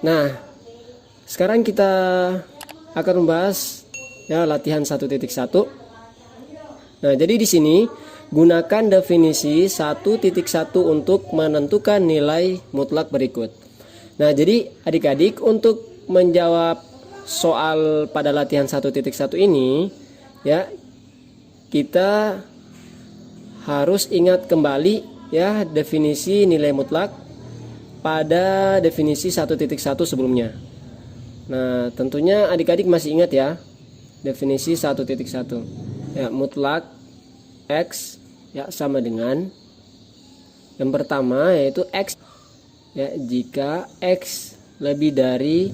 Nah, sekarang kita akan membahas ya latihan 1.1. Nah, jadi di sini gunakan definisi 1.1 untuk menentukan nilai mutlak berikut. Nah, jadi adik-adik untuk menjawab soal pada latihan 1.1 ini ya, kita harus ingat kembali ya definisi nilai mutlak pada definisi 1.1 sebelumnya. Nah, tentunya adik-adik masih ingat ya definisi 1.1 ya, mutlak X ya sama dengan yang pertama yaitu X ya jika X lebih dari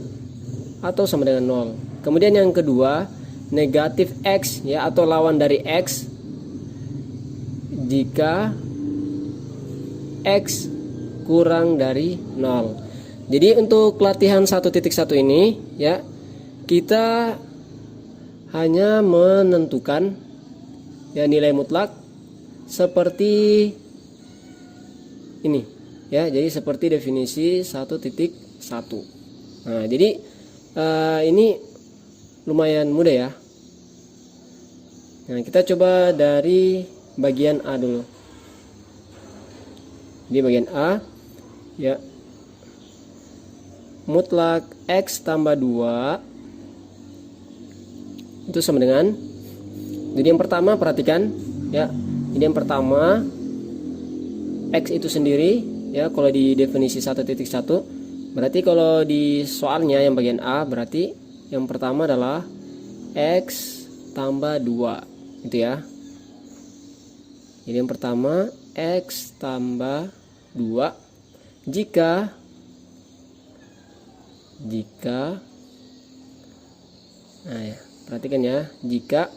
atau sama dengan 0. Kemudian yang kedua negatif X ya atau lawan dari X jika X kurang dari 0. Jadi untuk latihan 1.1 ini ya kita hanya menentukan ya nilai mutlak seperti ini ya, jadi seperti definisi 1.1. Nah, jadi ini lumayan mudah ya. Nah, kita coba dari bagian A dulu. Di bagian A ya, mutlak X tambah 2 itu sama dengan, jadi yang pertama perhatikan ya, ini yang pertama X itu sendiri ya, kalau di definisi 1.1 berarti kalau di soalnya yang bagian A berarti yang pertama adalah X tambah 2 itu ya. Jadi yang pertama X tambah 2 jika nah ya, perhatikan ya, jika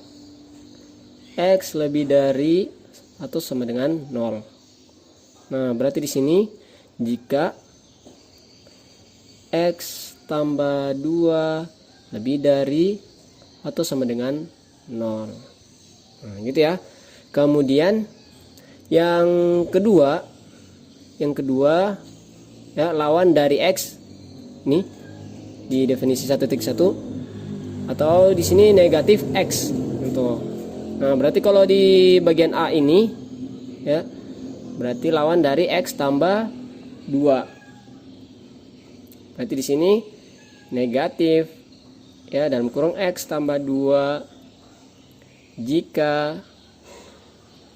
X lebih dari atau sama dengan 0. Nah, berarti di sini jika X tambah 2 lebih dari atau sama dengan 0. Nah, gitu ya. Kemudian yang kedua ya, lawan dari X ini di definisi 1.1 atau di sini negatif X untuk. Nah, berarti kalau di bagian A ini ya berarti lawan dari X tambah 2. Berarti di sini negatif ya dalam kurung X tambah 2 jika,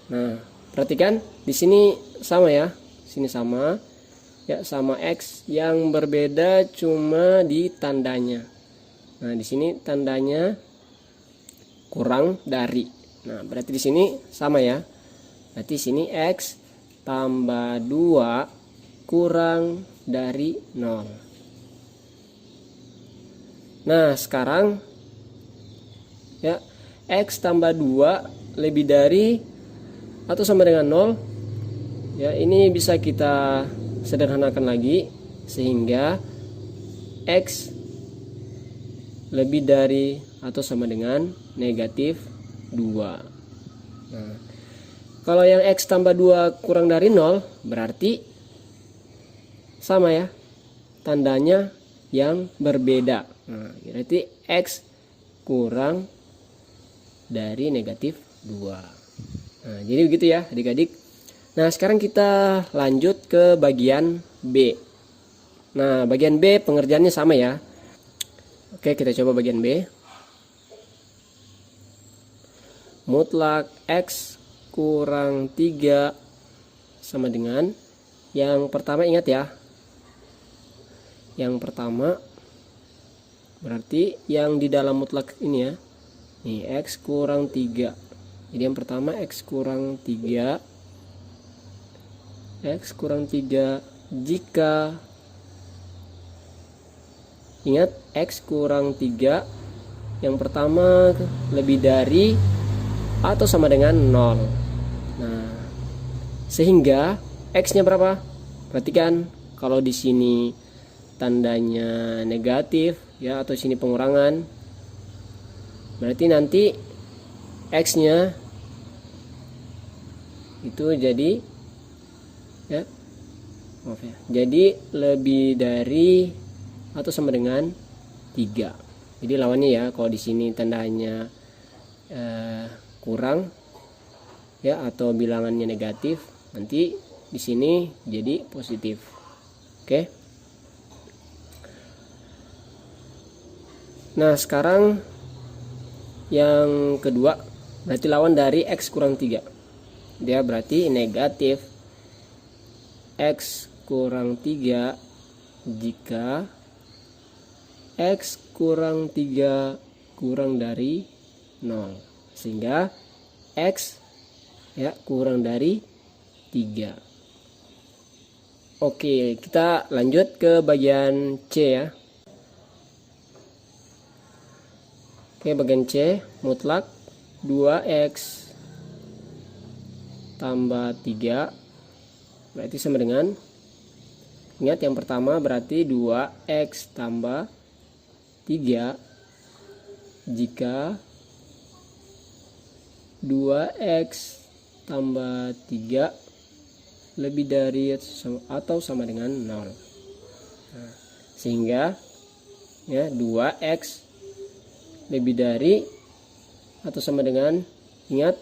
nah perhatikan di sini sama ya, sini sama ya, sama X, yang berbeda cuma di tandanya. Nah, di sini tandanya kurang dari. Nah, berarti di sini sama ya. Berarti sini X tambah 2 kurang dari 0. Nah, sekarang ya X tambah 2 lebih dari atau sama dengan 0. Ya, ini bisa kita sederhanakan lagi sehingga X lebih dari atau sama dengan negatif 2. Nah, kalau yang X tambah 2 kurang dari 0 berarti sama ya, tandanya yang berbeda. Nah, berarti X kurang dari negatif 2. Nah, jadi begitu ya adik-adik. Nah, sekarang kita lanjut ke bagian B. Nah, bagian B pengerjaannya sama ya. Oke, kita coba bagian B. Mutlak X kurang 3 sama dengan, yang pertama ingat ya, yang pertama berarti yang di dalam mutlak ini ya, nih X kurang 3. Jadi yang pertama X kurang 3, X kurang 3 jika, ingat X kurang 3 yang pertama lebih dari atau sama dengan 0. Nah, sehingga X nya berapa? Perhatikan kalau di sini tandanya negatif ya atau sini pengurangan, berarti nanti X nya itu jadi ya, maaf ya, jadi lebih dari atau sama dengan 3. Jadi lawannya ya, kalau di sini tandanya kurang ya atau bilangannya negatif, nanti di sini jadi positif. Oke. Nah, sekarang yang kedua berarti lawan dari X kurang 3. Dia berarti negatif X kurang 3 jika X kurang 3 kurang dari 0. Sehingga X ya kurang dari 3. Oke, kita lanjut ke bagian C ya. Oke, bagian C, mutlak 2X tambah 3 berarti sama dengan, ingat yang pertama berarti 2X tambah 3 jika 2X tambah 3 lebih dari atau sama dengan 0. Nah, sehingga ya 2X lebih dari atau sama dengan, ingat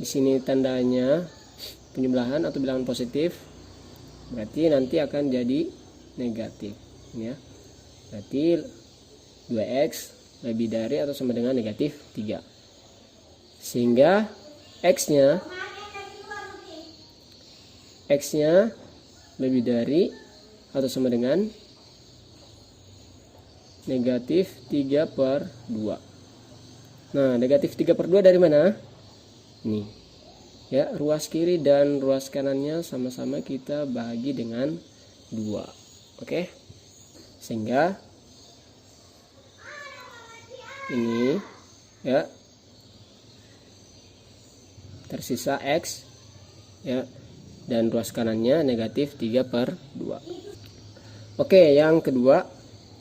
di sini tandanya penjumlahan atau bilangan positif, berarti nanti akan jadi negatif ya. Berarti 2X lebih dari atau sama dengan negatif 3. Sehingga X-nya lebih dari atau sama dengan negatif 3/2. Nah, negatif 3/2 dari mana? Nih ya, ruas kiri dan ruas kanannya sama-sama kita bagi dengan 2. Oke, sehingga ini ya tersisa X ya, dan ruas kanannya negatif 3/2. Oke, yang kedua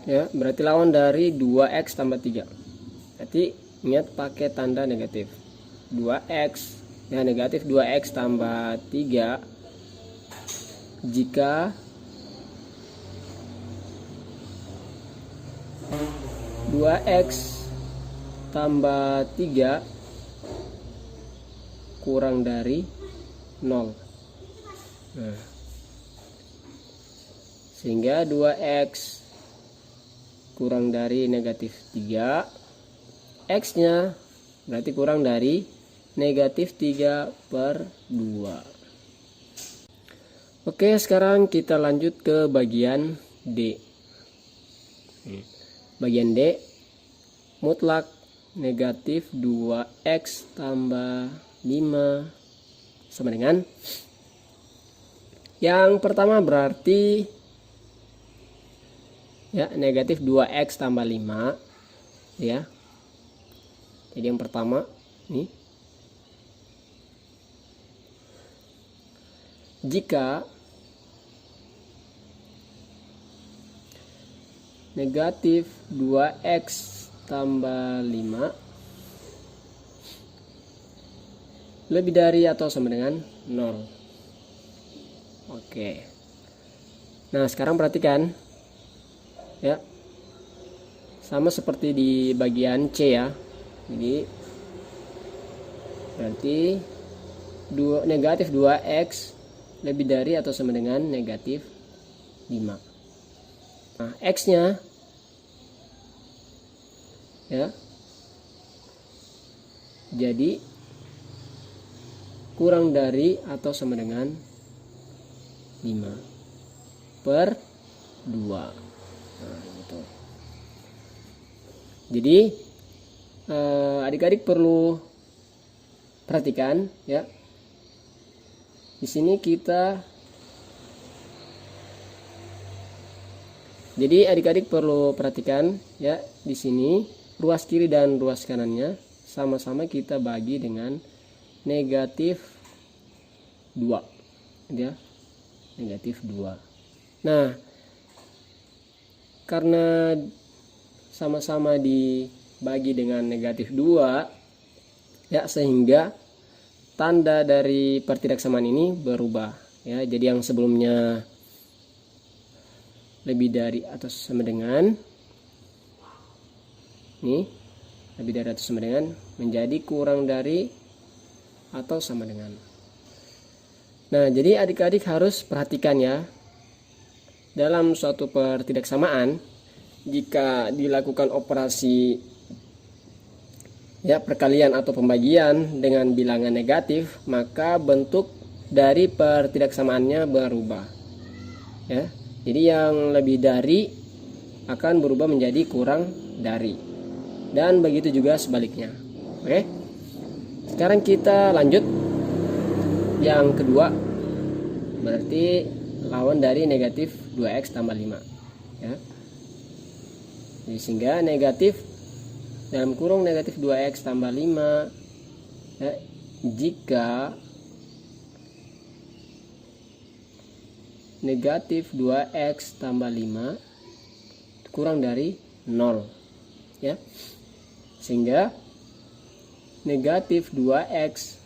ya, berarti lawan dari 2X tambah 3. Berarti ingat pakai tanda negatif. 2X ya, negatif 2X tambah 3 jika 2X tambah 3 kurang dari 0. Nah, sehingga 2X kurang dari negatif 3, X-nya berarti kurang dari negatif 3/2. Oke, sekarang kita lanjut ke bagian D. Bagian D, mutlak negatif 2X tambah 5 sama dengan, yang pertama berarti ya negatif 2X tambah 5 ya. Jadi yang pertama nih, jika negatif 2X tambah 5 lebih dari atau sama dengan 0. Oke. Nah, sekarang perhatikan ya, sama seperti di bagian C ya. Jadi berarti negatif 2X lebih dari atau sama dengan negatif 5. Nah, X-nya ya jadi kurang dari atau sama dengan 5/2. Nah, gitu. Jadi adik-adik perlu perhatikan ya. Di sini jadi adik-adik perlu perhatikan ya, di sini ruas kiri dan ruas kanannya sama-sama kita bagi dengan negatif 2 ya, negatif 2. Nah, karena sama-sama dibagi dengan negatif 2 ya, sehingga tanda dari pertidaksamaan ini berubah ya. Jadi yang sebelumnya lebih dari atau sama dengan, nih, lebih dari atau sama dengan, menjadi kurang dari atau sama dengan. Nah, jadi adik-adik harus perhatikan ya, dalam suatu pertidaksamaan, jika dilakukan operasi ya perkalian atau pembagian dengan bilangan negatif, maka bentuk dari pertidaksamaannya berubah. Ya, jadi yang lebih dari akan berubah menjadi kurang dari, dan begitu juga sebaliknya. Oke, sekarang kita lanjut yang kedua, berarti lawan dari negatif 2x tambah 5 ya. Jadi sehingga negatif dalam kurung negatif 2x tambah 5 ya, jika negatif 2x tambah 5 kurang dari 0 ya, sehingga negatif 2x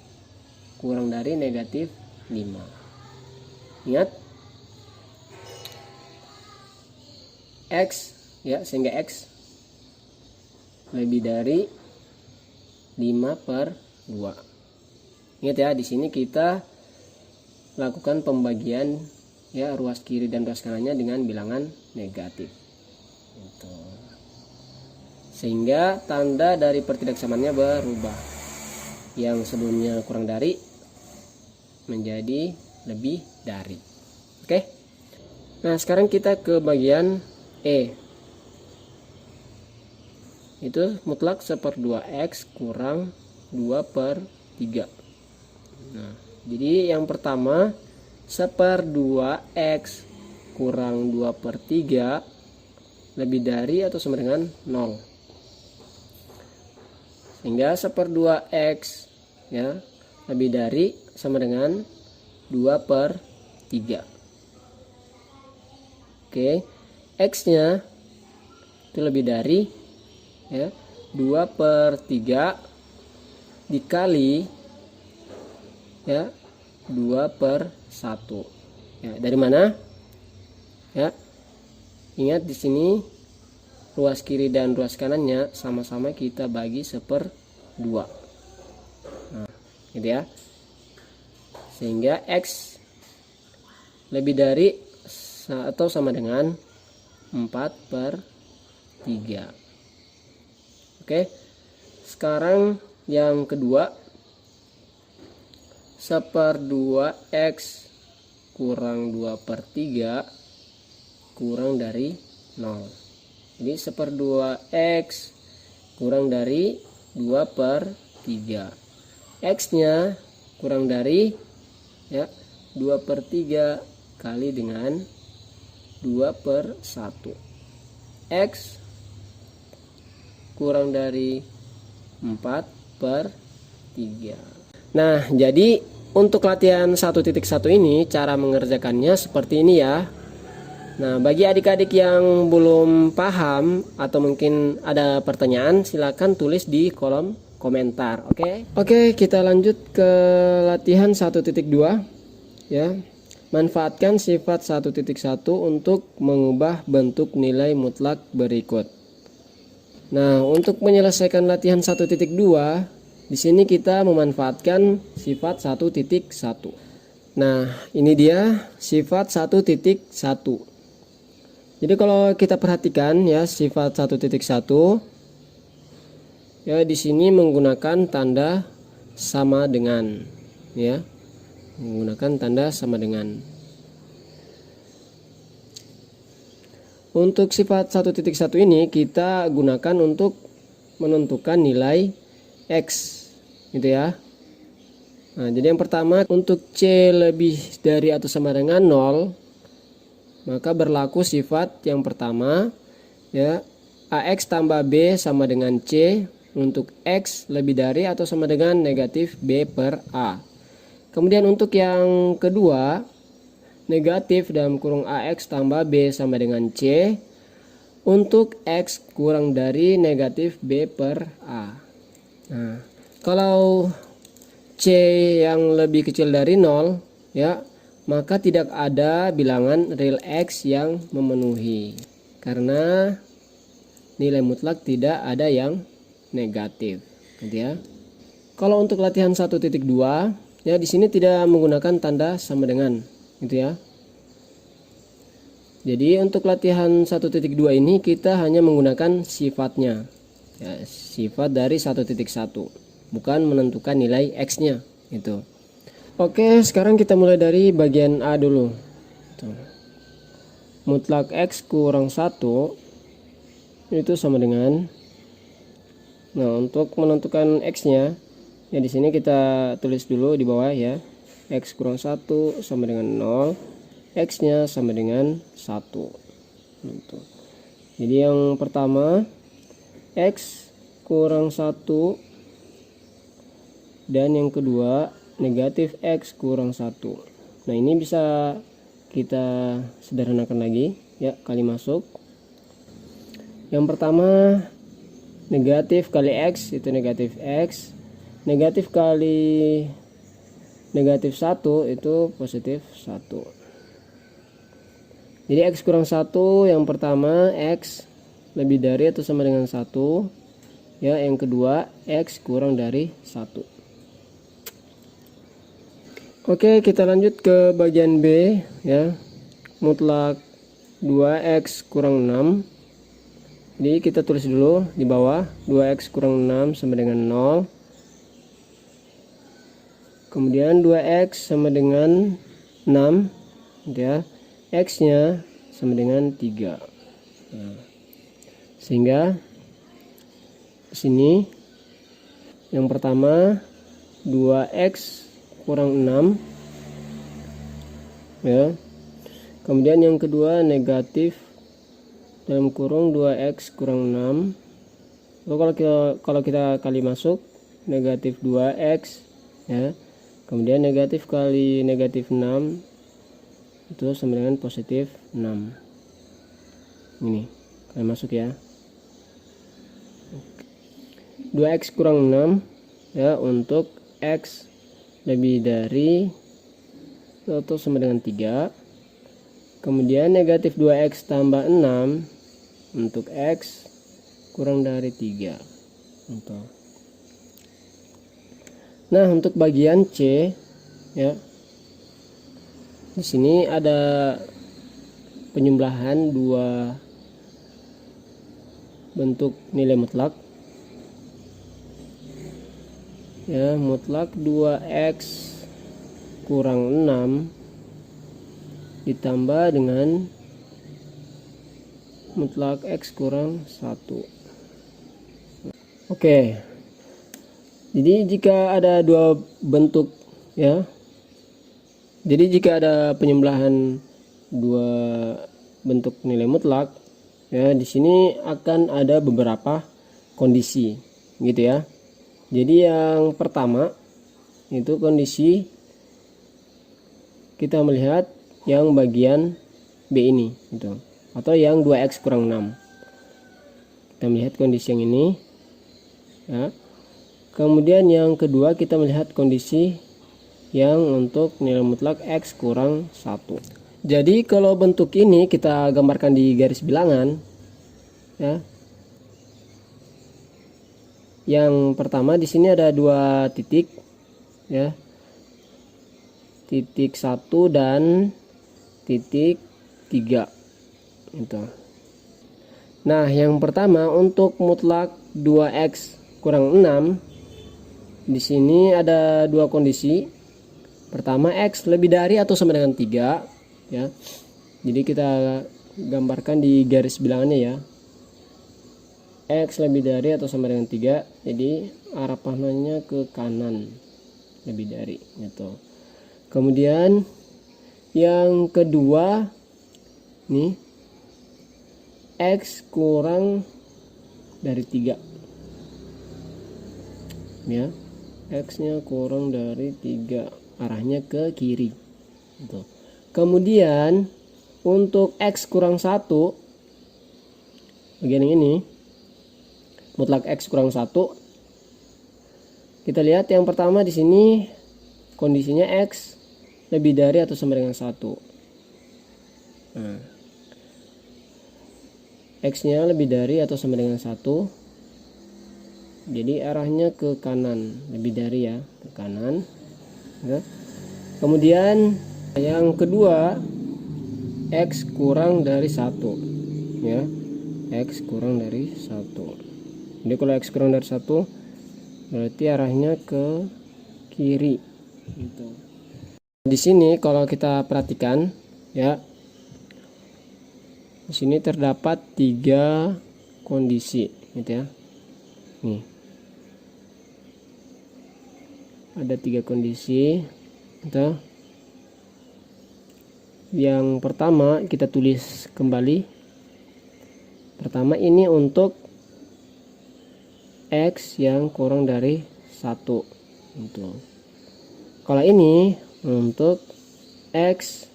kurang dari negatif 5. Ingat, x ya, sehingga x lebih dari 5/2. Ingat ya, di sini kita lakukan pembagian ya ruas kiri dan ruas kanannya dengan bilangan negatif. Gitu. Sehingga tanda dari pertidaksamaannya berubah. Yang sebelumnya kurang dari menjadi lebih dari. Oke. Nah, sekarang kita ke bagian E. Itu mutlak 1/2x kurang 2/3. Nah, jadi yang pertama 1/2x kurang 2/3 lebih dari atau sama dengan 0. Sehingga 1/2x ya lebih dari sama dengan 2/3. Oke, x-nya itu lebih dari ya 2/3 dikali ya 2/1. Ya, dari mana? Ya. Ingat di sini ruas kiri dan ruas kanannya sama-sama kita bagi 1/2. Nah, gitu ya. Sehingga x lebih dari atau sama dengan 4/3. Oke. Sekarang yang kedua, 1/2x kurang 2/3 kurang dari 0. Jadi 1/2x kurang dari 2/3. X-nya kurang dari ya 2/3 kali dengan 2/1. X kurang dari 4/3. Nah, jadi untuk latihan 1.1 ini cara mengerjakannya seperti ini ya. Nah, bagi adik-adik yang belum paham atau mungkin ada pertanyaan, silakan tulis di kolom komentar. Oke, kita lanjut ke latihan 1.2 ya. Manfaatkan sifat 1.1 untuk mengubah bentuk nilai mutlak berikut. Nah, untuk menyelesaikan latihan 1.2, di sini kita memanfaatkan sifat 1.1. Nah, ini dia sifat 1.1. Jadi kalau kita perhatikan ya, sifat 1.1 ya di sini menggunakan tanda sama dengan ya. Menggunakan tanda sama dengan. Untuk sifat 1.1 ini kita gunakan untuk menentukan nilai x gitu ya. Nah, jadi yang pertama untuk c lebih dari atau sama dengan 0, maka berlaku sifat yang pertama ya, ax tambah b sama dengan c untuk x lebih dari atau sama dengan negatif b per a. Kemudian untuk yang kedua, negatif dalam kurung ax tambah b sama dengan c untuk x kurang dari negatif b per a. Nah, kalau c yang lebih kecil dari 0 ya, maka tidak ada bilangan real X yang memenuhi, karena nilai mutlak tidak ada yang negatif, gitu ya. Kalau untuk latihan 1.2 ya, di sini tidak menggunakan tanda sama dengan, gitu ya. Jadi untuk latihan 1.2 ini kita hanya menggunakan sifatnya, ya, sifat dari 1.1, bukan menentukan nilai X-nya, gitu. Oke, sekarang kita mulai dari bagian A dulu. Tuh. Mutlak X kurang 1 itu sama dengan, nah untuk menentukan X-nya, ya di sini kita tulis dulu di bawah ya. X kurang 1 sama dengan 0, X-nya sama dengan 1. Gitu. Jadi yang pertama X kurang 1, dan yang kedua negatif X kurang 1. Nah ini bisa kita sederhanakan lagi ya, kali masuk. Yang pertama negatif kali X itu negatif X, negatif kali negatif 1 itu positif 1. Jadi X kurang 1 yang pertama X lebih dari atau sama dengan 1 ya, yang kedua X kurang dari 1. Oke, kita lanjut ke bagian B ya. Mutlak 2X kurang 6. Jadi kita tulis dulu di bawah 2X kurang 6 sama dengan 0. Kemudian 2X sama dengan 6 ya. X-nya sama dengan 3. Nah, sehingga di sini yang pertama 2X kurang 6 ya. Kemudian yang kedua negatif dalam kurung 2X kurang 6. Lalu kalau kita kali masuk negatif 2X ya. Kemudian negatif kali negatif 6 itu sama dengan positif 6. Ini kali masuk ya. 2X kurang 6 ya, untuk X lebih dari atau sama dengan 3. Kemudian negatif 2X tambah 6 untuk X kurang dari 3. Nah untuk bagian C ya, di sini ada penjumlahan dua bentuk nilai mutlak ya. Mutlak 2X kurang 6 ditambah dengan mutlak X kurang 1. Oke, jadi jika ada dua bentuk ya, jadi jika ada penjumlahan dua bentuk nilai mutlak ya, di sini akan ada beberapa kondisi gitu ya. Jadi yang pertama itu kondisi kita melihat yang bagian B ini gitu, atau yang 2X kurang 6. Kita melihat kondisi yang ini ya. Kemudian yang kedua kita melihat kondisi yang untuk nilai mutlak X kurang 1. Jadi kalau bentuk ini kita gambarkan di garis bilangan ya. Yang pertama di sini ada dua titik ya, titik 1 dan titik 3 itu. Nah yang pertama untuk mutlak 2X kurang 6, di sini ada dua kondisi. Pertama X lebih dari atau sama dengan 3 ya. Jadi kita gambarkan di garis bilangannya ya. X lebih dari atau sama dengan 3, jadi arah panahnya ke kanan, lebih dari gitu. Kemudian yang kedua nih, X kurang dari 3 ya. X nya kurang dari 3, arahnya ke kiri gitu. Kemudian untuk X kurang 1 bagian yang ini, mutlak X kurang 1, kita lihat yang pertama di sini kondisinya X lebih dari atau sama dengan 1. Nah, X-nya lebih dari atau sama dengan 1. Jadi arahnya ke kanan, lebih dari ya, ke kanan. Ya. Kemudian yang kedua, X kurang dari 1. Ya. X kurang dari 1. Jadi kalau X kurang dari 1 berarti arahnya ke kiri gitu. Di sini kalau kita perhatikan ya, di sini terdapat 3 kondisi gitu ya. Nih. Ada 3 kondisi gitu. Yang pertama kita tulis kembali. Pertama ini untuk X yang kurang dari 1 gitu. Kalau ini untuk X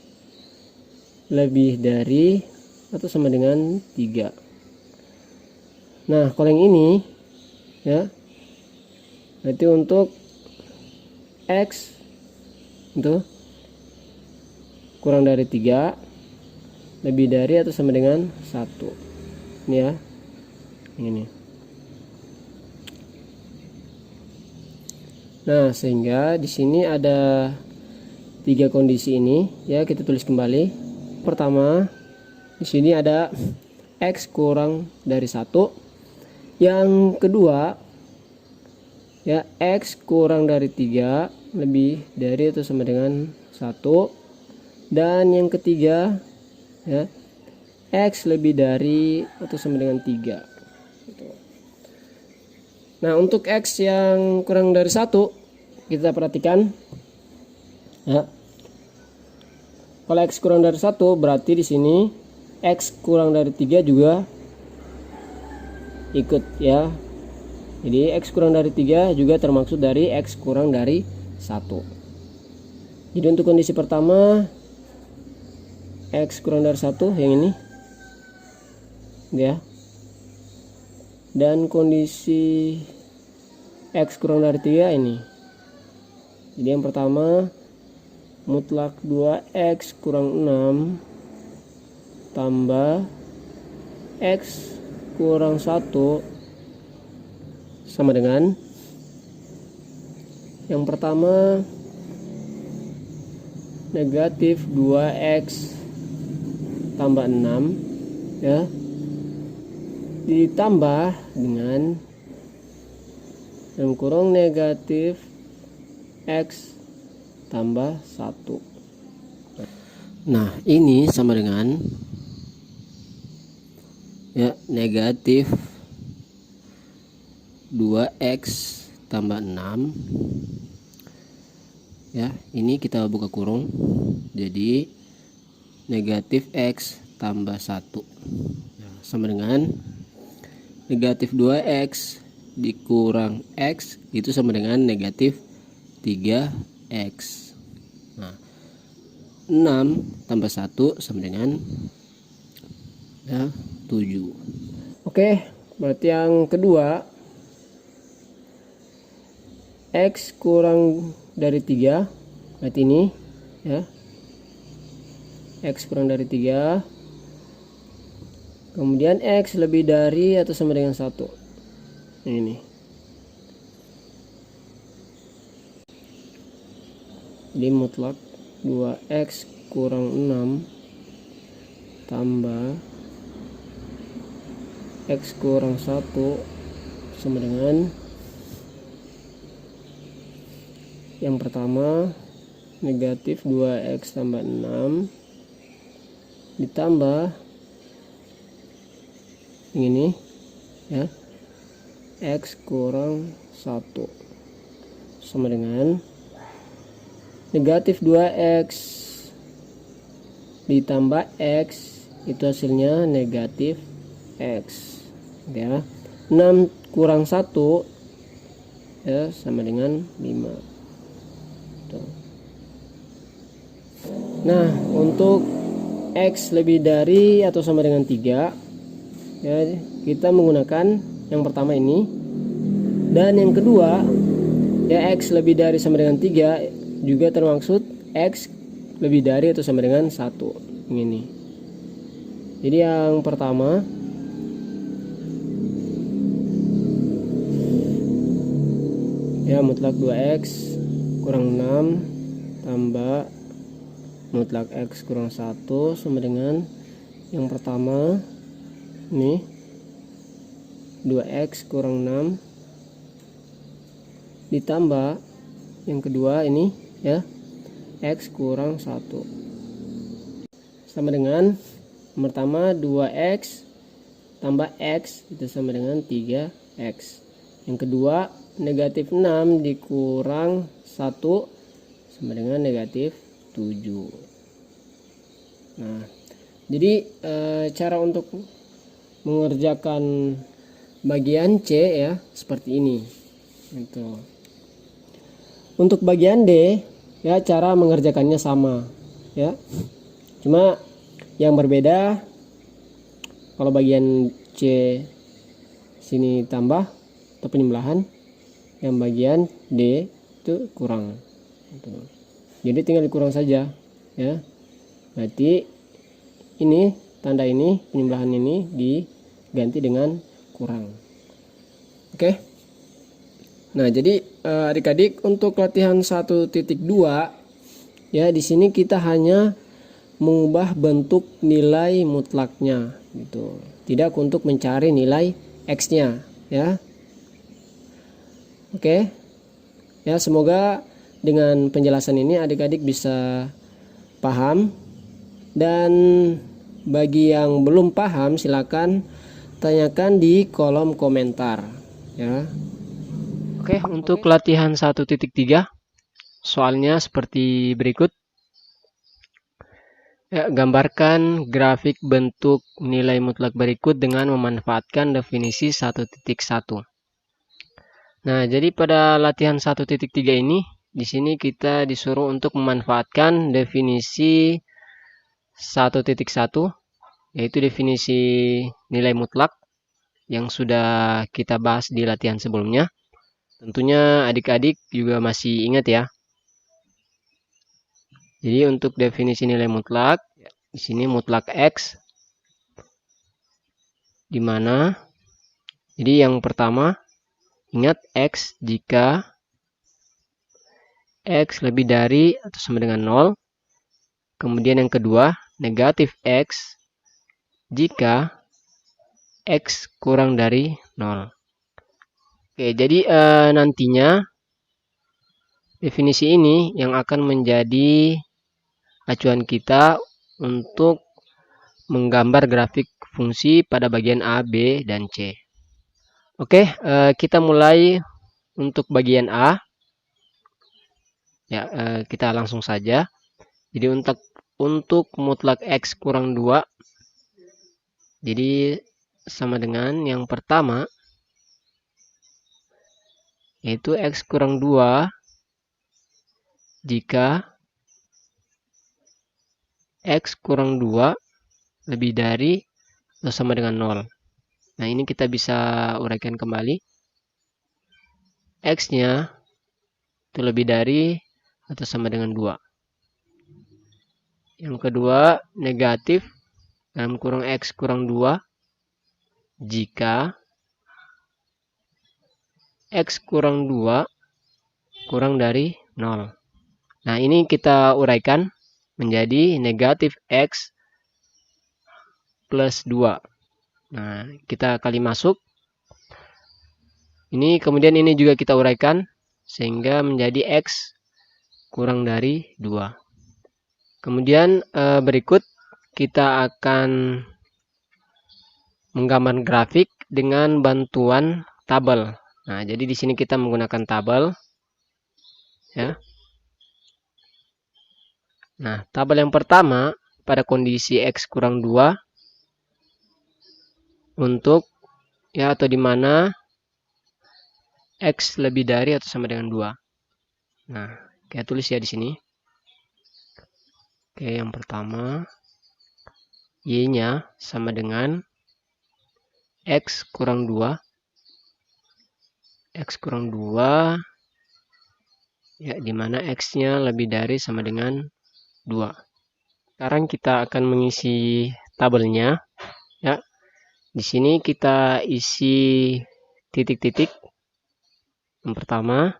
lebih dari atau sama dengan 3. Nah, kalau yang ini ya, berarti untuk X itu kurang dari 3, lebih dari atau sama dengan 1. Ini ya, ini. Nah, sehingga di sini ada 3 kondisi ini ya, kita tulis kembali. Pertama, di sini ada X kurang dari 1. Yang kedua ya, X kurang dari 3, lebih dari atau sama dengan 1. Dan yang ketiga ya, X lebih dari atau sama dengan 3. Nah, untuk X yang kurang dari 1 kita perhatikan ya. Kalau X kurang dari 1 berarti di sini X kurang dari 3 juga ikut ya. Jadi X kurang dari 3 juga termaksud dari X kurang dari 1. Jadi untuk kondisi pertama X kurang dari 1 yang ini ya. Dan kondisi X kurang dari 3 ini. Jadi yang pertama mutlak 2X kurang 6 tambah X kurang 1 sama dengan yang pertama negatif 2X tambah 6 ya, ditambah dengan yang kurang negatif X tambah 1. Nah, ini sama dengan ya, negatif 2X tambah 6 ya, ini kita buka kurung, jadi negatif X tambah 1 ya, sama dengan negatif 2X dikurang X itu sama dengan negatif 3X. Nah, 6 tambah 1 sama dengan ya, 7. Oke, berarti yang kedua X kurang dari 3, berarti ini ya, X kurang dari 3, kemudian X lebih dari atau sama dengan 1. Ini jadi mutlak 2X kurang 6 tambah X kurang 1 sama dengan yang pertama negatif 2X tambah 6 ditambah ini ya, X kurang 1 sama dengan negatif 2X ditambah X itu hasilnya negatif X ya. 6 kurang 1 ya sama dengan 5. Tuh. Nah, untuk X lebih dari atau sama dengan 3 ya, kita menggunakan yang pertama ini, dan yang kedua ya, X lebih dari sama dengan 3 juga termaksud X lebih dari atau sama dengan 1. Ini. Jadi yang pertama ya mutlak 2x kurang 6 tambah mutlak x kurang 1 sama dengan yang pertama ini 2x kurang 6 ditambah yang kedua ini ya x kurang 1 sama dengan yang pertama 2x tambah x itu sama dengan 3x. Yang kedua negatif 6 dikurang 1 sama dengan negatif 7. Nah, jadi cara untuk mengerjakan bagian C ya seperti ini. Gitu. Untuk bagian D ya cara mengerjakannya sama ya. Cuma yang berbeda kalau bagian C sini tambah atau penjumlahan, yang bagian D itu kurang. Jadi tinggal dikurang saja ya. Berarti ini tanda ini penjumlahan ini diganti dengan kurang. Oke. Nah, jadi adik-adik untuk latihan 1.2 ya di sini kita hanya mengubah bentuk nilai mutlaknya gitu. Tidak untuk mencari nilai x-nya ya. Oke. Ya, semoga dengan penjelasan ini adik-adik bisa paham, dan bagi yang belum paham silakan tanyakan di kolom komentar ya. Oke, untuk latihan 1.3 soalnya seperti berikut. Ya, gambarkan grafik bentuk nilai mutlak berikut dengan memanfaatkan definisi 1.1. Nah, jadi pada latihan 1.3 ini, di sini kita disuruh untuk memanfaatkan definisi 1.1, yaitu definisi nilai mutlak yang sudah kita bahas di latihan sebelumnya. Tentunya adik-adik juga masih ingat ya. Jadi untuk definisi nilai mutlak, di sini mutlak x, di mana jadi yang pertama ingat x jika x lebih dari atau sama dengan 0. Kemudian yang kedua negatif x jika x kurang dari 0. Oke, jadi nantinya definisi ini yang akan menjadi acuan kita untuk menggambar grafik fungsi pada bagian A, B, dan C. Oke, kita mulai untuk bagian A. Ya, kita langsung saja. Jadi untuk mutlak X kurang 2, jadi sama dengan yang pertama, yaitu X kurang 2 jika X kurang 2 lebih dari atau sama dengan 0. Nah, ini kita bisa uraikan kembali. X-nya itu lebih dari atau sama dengan 2. Yang kedua, negatif dalam kurung X kurang 2 jika X kurang 2 kurang dari 0. Nah, ini kita uraikan menjadi negatif X plus 2. Nah, kita kali masuk. Ini kemudian ini juga kita uraikan sehingga menjadi X kurang dari 2. Kemudian berikut kita akan menggambar grafik dengan bantuan tabel. Nah, jadi di sini kita menggunakan tabel ya. Nah, tabel yang pertama pada kondisi X kurang 2 untuk ya atau di mana X lebih dari atau sama dengan 2. Nah, kita tulis ya di sini. Oke, yang pertama Y-nya sama dengan X kurang 2. X kurang 2 ya di mana X-nya lebih dari sama dengan 2. Sekarang kita akan mengisi tabelnya. Ya. Di sini kita isi titik-titik. Yang pertama.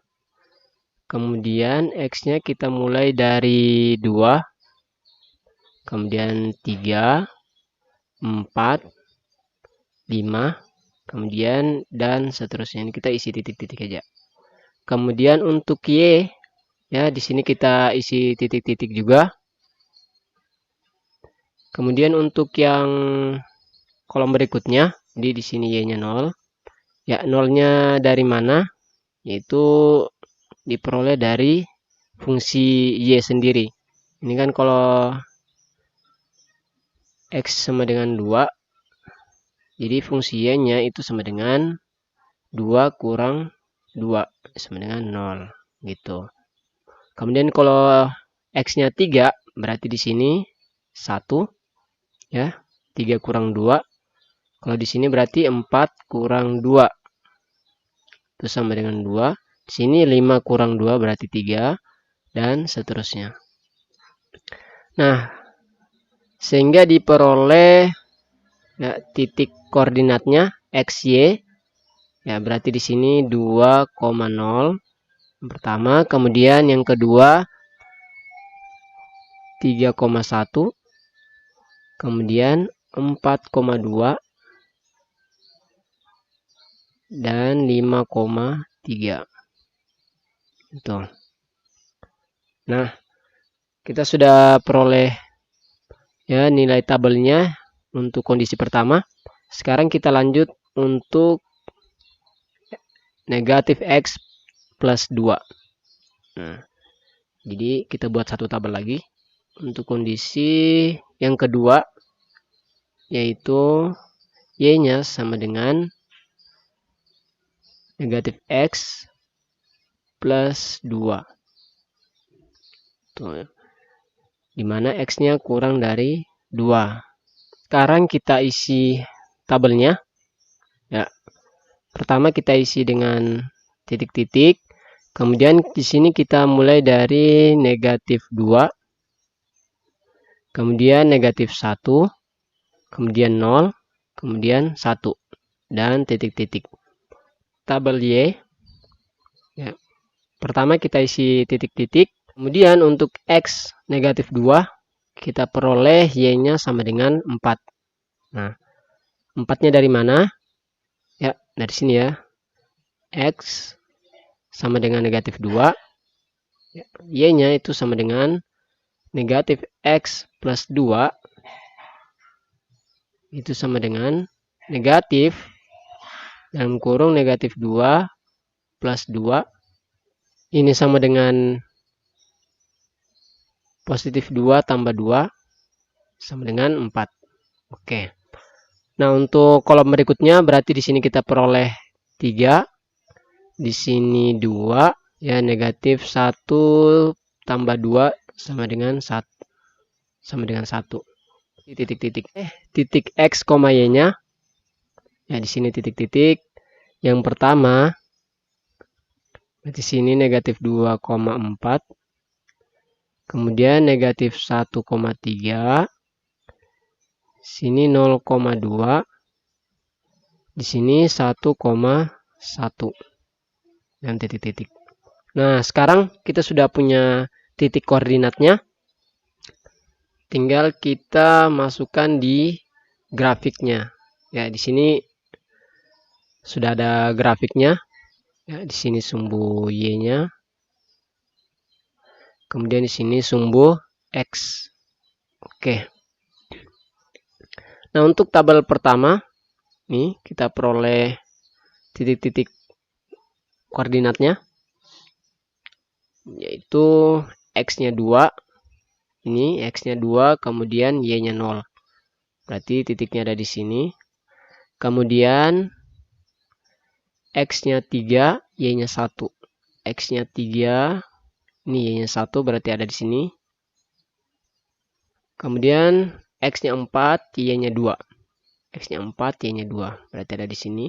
Kemudian X-nya kita mulai dari 2. Kemudian 3, 4, 5. Kemudian dan seterusnya. Ini kita isi titik-titik aja. Kemudian untuk Y, ya di sini kita isi titik-titik juga. Kemudian untuk yang kolom berikutnya, jadi di sini Y-nya 0. Ya, 0-nya dari mana? Yaitu diperoleh dari fungsi Y sendiri. Ini kan kalau X sama dengan 2, jadi fungsi Y-nya itu sama dengan 2 kurang 2 sama dengan 0 gitu. Kemudian kalau X-nya 3, berarti di sini 1 ya. 3 kurang 2. Kalau di sini berarti 4 kurang 2 itu sama dengan 2. Di sini 5 kurang 2 berarti 3 dan seterusnya. Nah, sehingga diperoleh ya, titik koordinatnya XY. Ya, berarti di sini 2,0 yang pertama, kemudian yang kedua 3,1, kemudian 4,2 dan 5,3. Itu. Nah, kita sudah peroleh ya nilai tabelnya untuk kondisi pertama. Sekarang kita lanjut untuk negatif X plus 2. Nah, jadi kita buat satu tabel lagi. Untuk kondisi yang kedua, yaitu Y-nya sama dengan negatif X plus 2. Tuh. Dimana X-nya kurang dari 2. Sekarang kita isi tabelnya. Ya. Pertama kita isi dengan titik-titik. Kemudian di sini kita mulai dari negatif 2. Kemudian negatif 1. Kemudian 0. Kemudian 1. Dan titik-titik. Tabel Y. Ya. Pertama kita isi titik-titik. Kemudian untuk X negatif 2. Kita peroleh Y-nya sama dengan 4. Nah, 4-nya dari mana? Ya, dari sini ya. X sama dengan negatif 2. Y-nya itu sama dengan negatif X plus 2. Itu sama dengan negatif dalam kurung negatif 2 plus 2. Ini sama dengan positif 2 tambah 2 sama dengan 4. Oke. Nah, untuk kolom berikutnya berarti di sini kita peroleh 3. Di sini 2. Ya, negatif 1 tambah 2 sama dengan 1. Sama dengan 1. Titik-titik. Titik X, Y-nya. Ya, di sini titik-titik. Yang pertama, di sini negatif 2,4. Kemudian negatif 1,3. Sini 0,2. Di sini 1,1. Dan titik-titik. Nah, sekarang kita sudah punya titik koordinatnya. Tinggal kita masukkan di grafiknya. Ya, di sini sudah ada grafiknya. Ya, di sini sumbu Y-nya. Kemudian di sini sumbu X. Oke. Nah, untuk tabel pertama, nih kita peroleh titik-titik koordinatnya. Yaitu X-nya 2. Ini X-nya 2, kemudian Y-nya 0. Berarti titiknya ada di sini. Kemudian X-nya 3, Y-nya 1. X-nya 3, ini Y-nya 1, berarti ada di sini. Kemudian X-nya 4, Y-nya 2. X-nya 4, Y-nya 2, berarti ada di sini.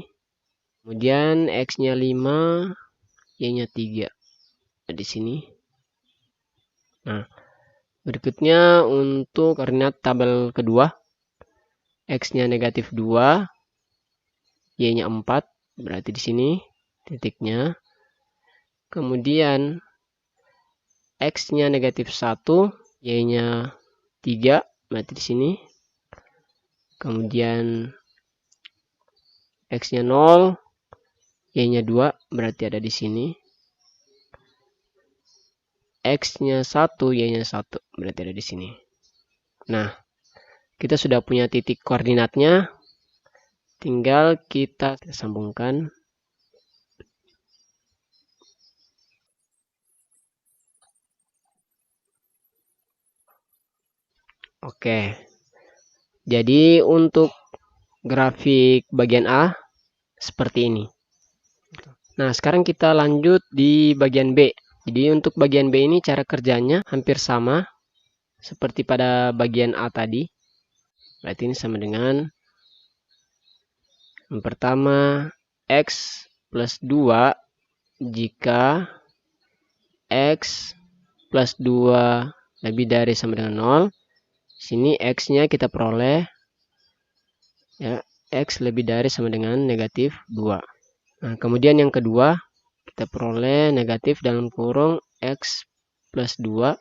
Kemudian X-nya 5, Y-nya 3. Ada di sini. Nah, Berikutnya untuk koordinat tabel kedua, X-nya negatif 2, Y-nya 4, berarti di sini titiknya. Kemudian X-nya negatif 1, Y-nya 3, berarti di sini. Kemudian X-nya 0, Y-nya 2, berarti ada di sini. X-nya 1, Y-nya 1, berarti ada di sini. Nah, kita sudah punya titik koordinatnya. Tinggal kita sambungkan. Oke. Jadi untuk grafik bagian A seperti ini. Nah, sekarang kita lanjut di bagian B. Jadi untuk bagian B ini cara kerjanya hampir sama seperti pada bagian A tadi. Berarti ini sama dengan yang pertama X plus 2 jika X plus 2 lebih dari sama dengan 0. Sini X-nya kita peroleh ya, X lebih dari sama dengan negatif 2. Nah, kemudian yang kedua kita peroleh negatif dalam kurung X plus 2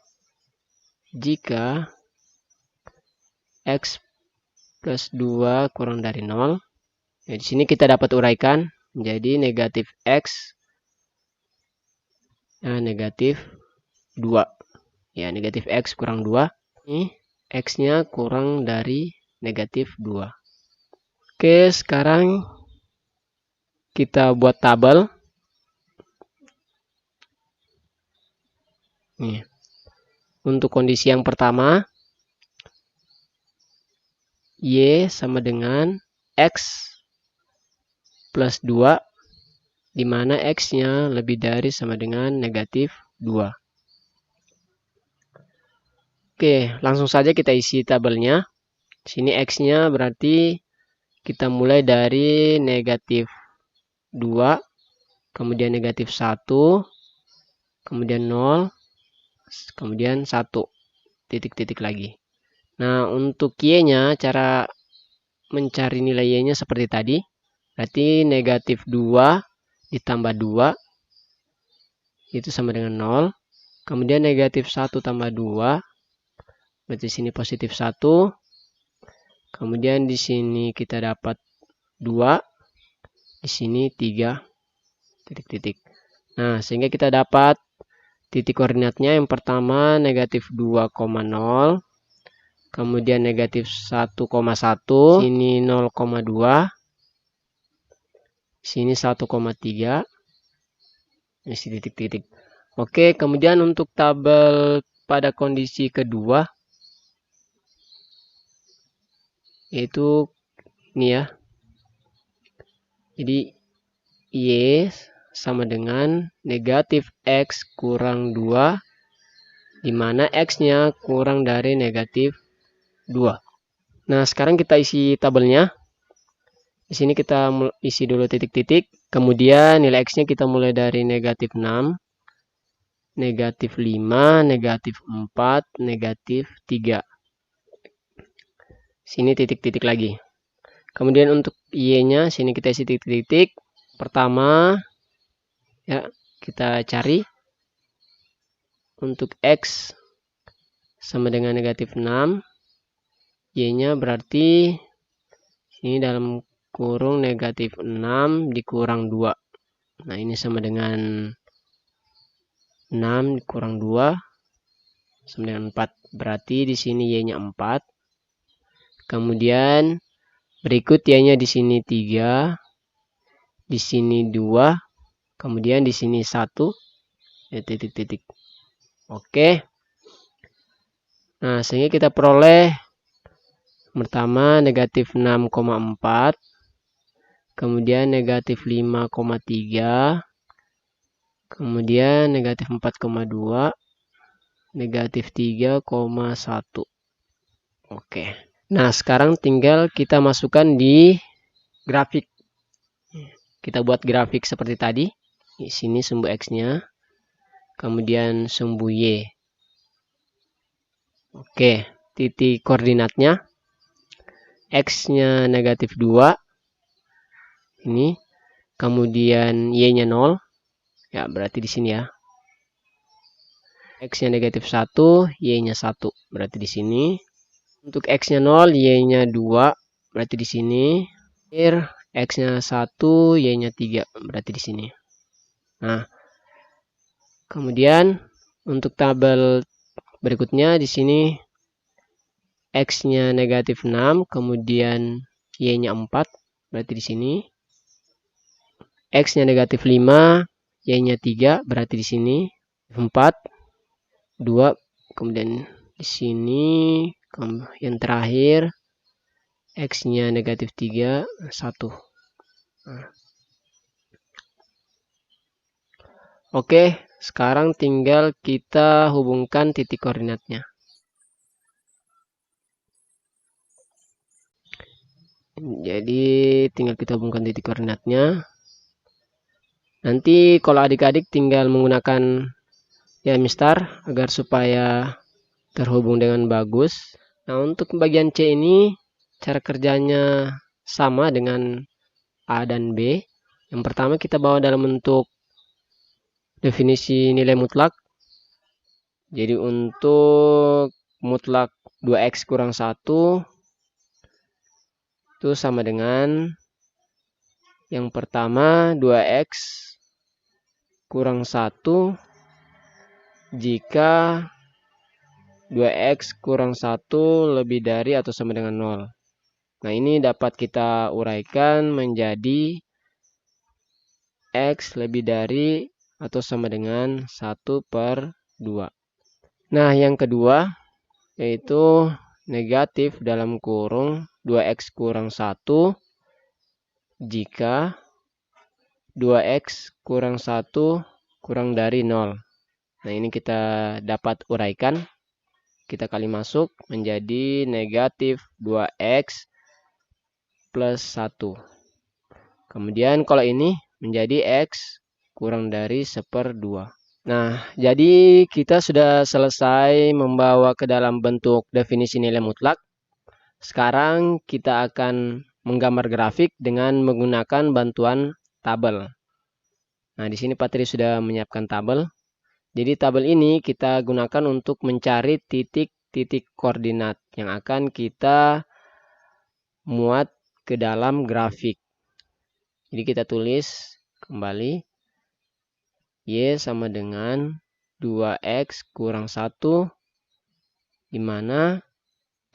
jika X plus 2 kurang dari 0. Ya, di sini kita dapat uraikan menjadi negatif X negatif 2. Ya, negatif X kurang 2. Ini X-nya kurang dari negatif 2. Oke, sekarang kita buat tabel. Nih. Untuk kondisi yang pertama, Y sama dengan X plus 2, di mana X-nya lebih dari sama dengan negatif 2. Oke, langsung saja kita isi tabelnya. Sini X-nya berarti kita mulai dari negatif 2, kemudian negatif 1, kemudian 0, kemudian 1, titik-titik lagi. Nah, untuk Y-nya, cara mencari nilai Y-nya seperti tadi. Berarti negatif 2 ditambah 2, itu sama dengan 0. Kemudian negatif 1 tambah 2, berarti sini positif 1. Kemudian di sini kita dapat 2, di sini 3, titik-titik. Nah, sehingga kita dapat titik koordinatnya yang pertama negatif 2,0, kemudian negatif 1,1, sini 0,2, sini 1,3, isi titik-titik. Oke, kemudian untuk tabel pada kondisi kedua, yaitu ini ya. Jadi Y sama dengan negatif X kurang 2, di mana X-nya kurang dari negatif 2. Nah, sekarang kita isi tabelnya. Di sini kita isi dulu titik-titik. Kemudian nilai X-nya kita mulai dari negatif 6, negatif 5, negatif 4, negatif 3. Sini titik-titik lagi. Kemudian untuk Y-nya, sini kita isi titik-titik. Pertama, ya kita cari. Untuk X sama dengan negatif 6. Y-nya berarti ini dalam kurung negatif 6 dikurang 2. Nah, ini sama dengan 6 dikurang 2 sama dengan 4. Berarti di sini Y-nya 4. Kemudian berikut Y-nya di sini 3, di sini 2, kemudian di sini 1, ya titik-titik. Oke. Nah, sehingga kita peroleh pertama negatif 6,4, kemudian negatif 5,3, kemudian negatif 4,2, negatif 3,1. Oke. Nah, sekarang tinggal kita masukkan di grafik. Kita buat grafik seperti tadi. Di sini sumbu X-nya, kemudian sumbu Y. Oke, titik koordinatnya X-nya negatif 2 ini, kemudian Y-nya 0 ya, berarti di sini ya. X-nya negatif 1, Y-nya 1 berarti di sini. Untuk X-nya 0, Y-nya 2 berarti di sini. X-nya 1, Y-nya 3 berarti di sini. Nah, kemudian untuk tabel berikutnya di sini X-nya negatif 6, kemudian Y-nya 4 berarti di sini. X-nya negatif 5, Y-nya 3 berarti di sini. 4, 2, kemudian di sini yang terakhir X-nya negatif 3, 1. Nah. Oke, sekarang tinggal kita hubungkan titik koordinatnya. Jadi tinggal kita hubungkan titik koordinatnya. Nanti kalau adik-adik tinggal menggunakan ya mistar agar supaya terhubung dengan bagus. Nah, untuk bagian C ini cara kerjanya sama dengan A dan B. Yang pertama kita bawa dalam bentuk definisi nilai mutlak. Jadi untuk mutlak 2x kurang 1 itu sama dengan yang pertama 2x kurang 1 jika 2x kurang 1 lebih dari atau sama dengan 0. Nah, ini dapat kita uraikan menjadi X lebih dari atau sama dengan 1/2. Nah, yang kedua yaitu negatif dalam kurung 2x kurang 1 jika 2x kurang 1 kurang dari 0. Nah, ini kita dapat uraikan. Kita kali masuk menjadi negatif 2x plus 1. Kemudian kalau ini menjadi X kurang dari 1/2. Nah, jadi kita sudah selesai membawa ke dalam bentuk definisi nilai mutlak. Sekarang kita akan menggambar grafik dengan menggunakan bantuan tabel. Nah, di sini Patri sudah menyiapkan tabel. Jadi tabel ini kita gunakan untuk mencari titik-titik koordinat yang akan kita muat ke dalam grafik. Jadi kita tulis kembali Y sama dengan 2x kurang 1 di mana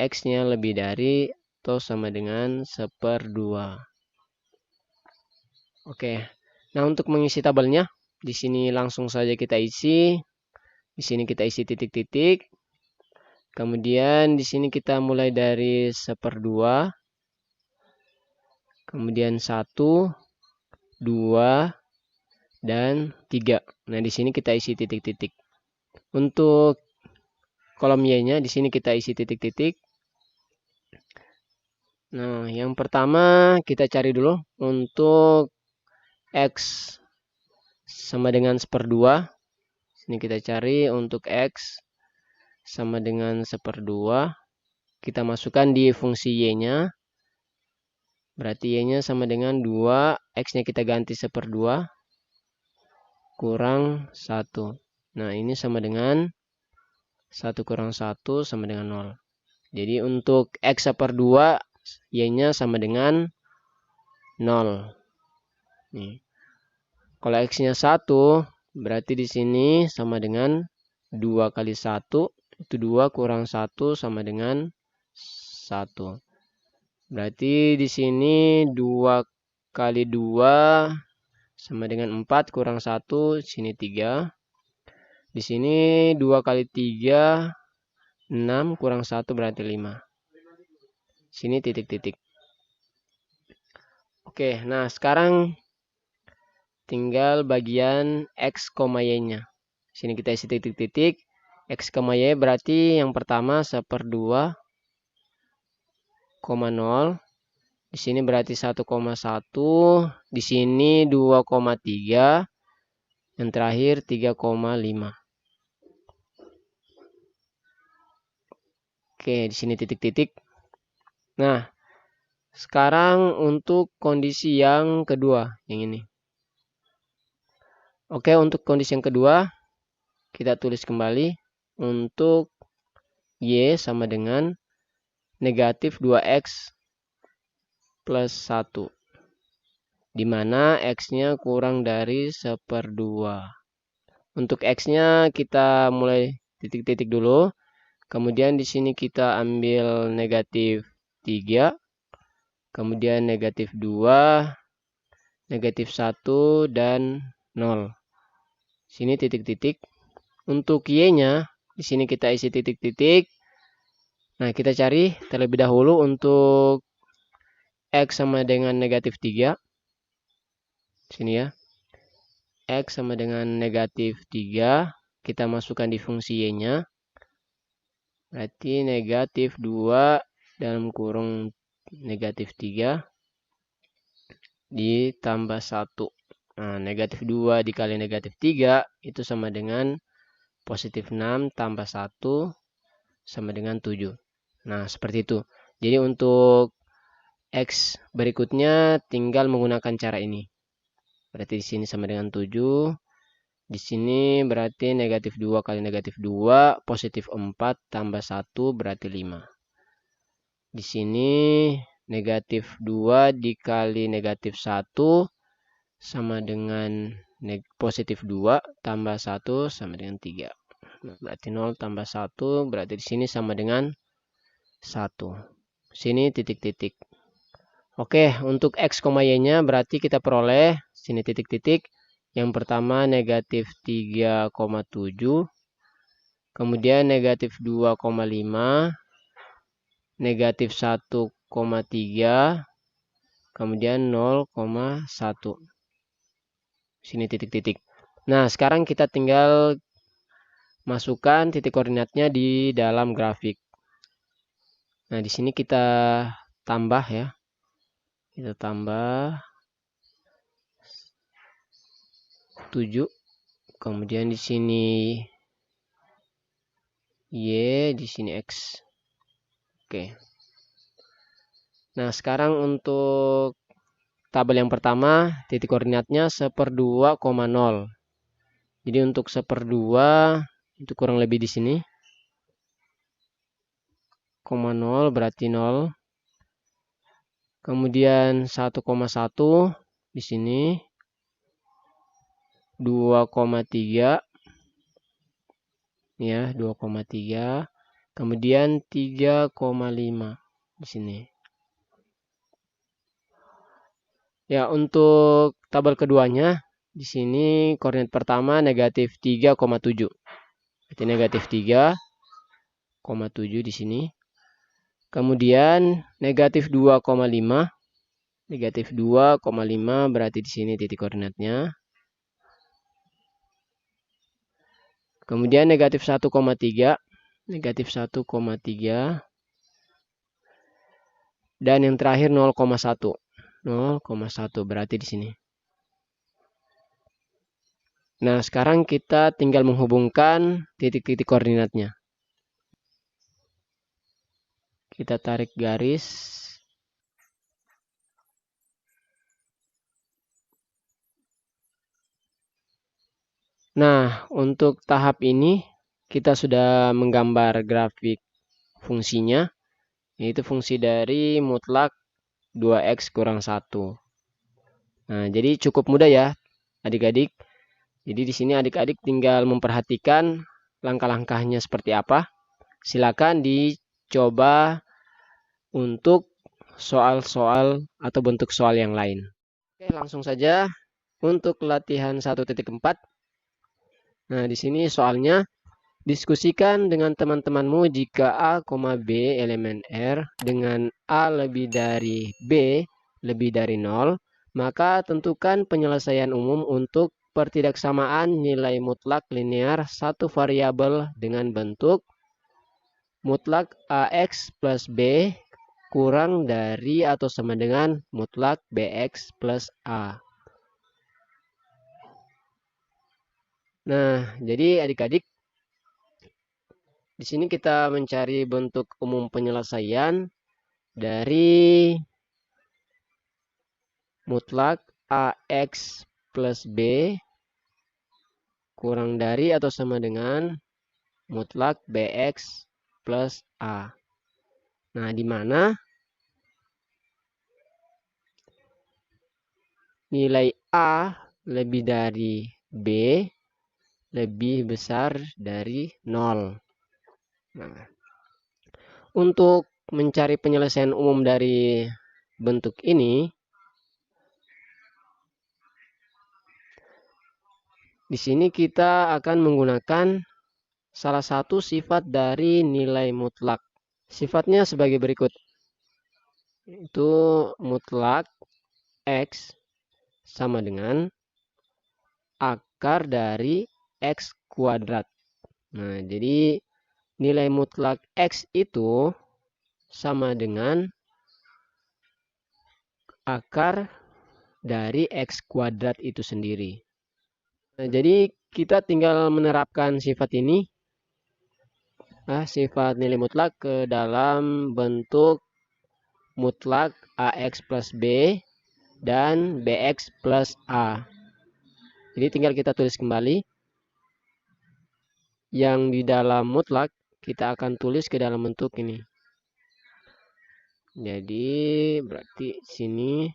X-nya lebih dari atau sama dengan 1/2. Oke. Nah, untuk mengisi tabelnya di sini langsung saja kita isi. Di sini kita isi titik-titik. Kemudian di sini kita mulai dari 1/2. Kemudian 1, 2, dan 3. Nah, di sini kita isi titik-titik. Untuk kolom Y-nya di sini kita isi titik-titik. Nah, yang pertama kita cari dulu untuk X sama dengan 1/2. Sini kita cari untuk X sama dengan 1/2. Kita masukkan di fungsi Y-nya. Berarti Y-nya sama dengan 2. X-nya kita ganti 1/2 kurang 1. Nah, ini sama dengan 1 kurang 1 sama dengan 0. Jadi untuk X 1/2 Y-nya sama dengan 0. Nih. Kalau X-nya 1, berarti di sini sama dengan 2 kali 1. Itu 2 kurang 1 sama dengan 1. Berarti di sini 2 kali 2 sama dengan 4 kurang 1. Sini 3. Di sini 2 kali 3, 6 kurang 1 berarti 5. Sini titik-titik. Oke, nah sekarang tinggal bagian X, Y-nya. Sini kita isi titik-titik. X, Y berarti yang pertama 1/2, 0. Di sini berarti 1,1. Di sini 2,3. Yang terakhir 3,5. Oke, di sini titik-titik. Nah, sekarang untuk kondisi yang kedua, yang ini. Oke, untuk kondisi yang kedua, kita tulis kembali. Untuk Y sama dengan negatif 2X plus 1. Di mana X-nya kurang dari 1/2. Untuk X-nya kita mulai titik-titik dulu. Kemudian di sini kita ambil negatif 3. Kemudian negatif 2. Negatif 1 dan 0. Sini titik-titik. Untuk Y-nya, di sini kita isi titik-titik. Nah, kita cari terlebih dahulu untuk X sama dengan negatif 3. Sini ya. X sama dengan negatif 3. Kita masukkan di fungsi Y-nya. Berarti negatif 2 dalam kurung negatif 3 ditambah 1. Nah, negatif 2 dikali negatif 3 itu sama dengan positif 6 tambah 1 sama dengan 7. Nah, seperti itu. Jadi untuk X berikutnya tinggal menggunakan cara ini. Berarti di sini sama dengan 7. Di sini berarti negatif 2 kali negatif 2, positif 4 tambah 1 berarti 5. Di sini negatif 2 dikali negatif 1 sama dengan positif 2 tambah 1 sama dengan 3. Nah, berarti 0 tambah 1 berarti di sini sama dengan 1. Sini titik-titik. Oke, untuk X, Y-nya berarti kita peroleh sini titik-titik. Yang pertama negatif 3,7. Kemudian negatif 2,5. Negatif 1,3. Kemudian 0,1. Sini titik-titik. Nah, sekarang kita tinggal masukkan titik koordinatnya di dalam grafik. Nah, di sini kita tambah ya. Kita tambah 7. Kemudian di sini Y, di sini X. Oke. Nah, sekarang untuk tabel yang pertama, titik koordinatnya 1/2,0. Jadi untuk 1/2 itu kurang lebih di sini. 0 berarti 0. Kemudian 1,1 di sini. 2,3 ya, 2,3. Kemudian 3,5 di sini. Ya, untuk tabel keduanya di sini koordinat pertama negatif 3,7. Berarti negatif 3,7 di sini. Kemudian negatif 2,5. Negatif 2,5 berarti di sini titik koordinatnya. Kemudian negatif 1,3. Negatif 1,3. Dan yang terakhir 0,1. 0,1 berarti di sini. Nah, sekarang kita tinggal menghubungkan titik-titik koordinatnya. Kita tarik garis. Nah, untuk tahap ini kita sudah menggambar grafik fungsinya, yaitu fungsi dari mutlak 2x kurang 1. Nah, jadi cukup mudah ya adik-adik. Jadi di sini adik-adik tinggal memperhatikan langkah-langkahnya seperti apa. Silakan dicoba untuk soal-soal atau bentuk soal yang lain. Oke, langsung saja untuk latihan 1.4. Nah, di sini soalnya diskusikan dengan teman-temanmu jika A, B elemen R dengan A lebih dari B lebih dari 0, maka tentukan penyelesaian umum untuk pertidaksamaan nilai mutlak linear satu variabel dengan bentuk mutlak AX plus B kurang dari atau sama dengan mutlak BX plus A. Nah, jadi adik-adik Di sini kita mencari bentuk umum penyelesaian dari mutlak AX plus B kurang dari atau sama dengan mutlak BX plus A. Nah, di mana nilai A lebih dari B lebih besar dari 0. Nah, untuk mencari penyelesaian umum dari bentuk ini, di sini kita akan menggunakan salah satu sifat dari nilai mutlak. Sifatnya sebagai berikut. Itu mutlak X sama dengan akar dari X kuadrat. Nah, jadi nilai mutlak X itu sama dengan akar dari X kuadrat itu sendiri. Nah, jadi kita tinggal menerapkan sifat ini, sifat nilai mutlak ke dalam bentuk mutlak AX plus B dan BX plus A. Jadi tinggal kita tulis kembali. Yang di dalam mutlak kita akan tulis ke dalam bentuk ini. Jadi berarti sini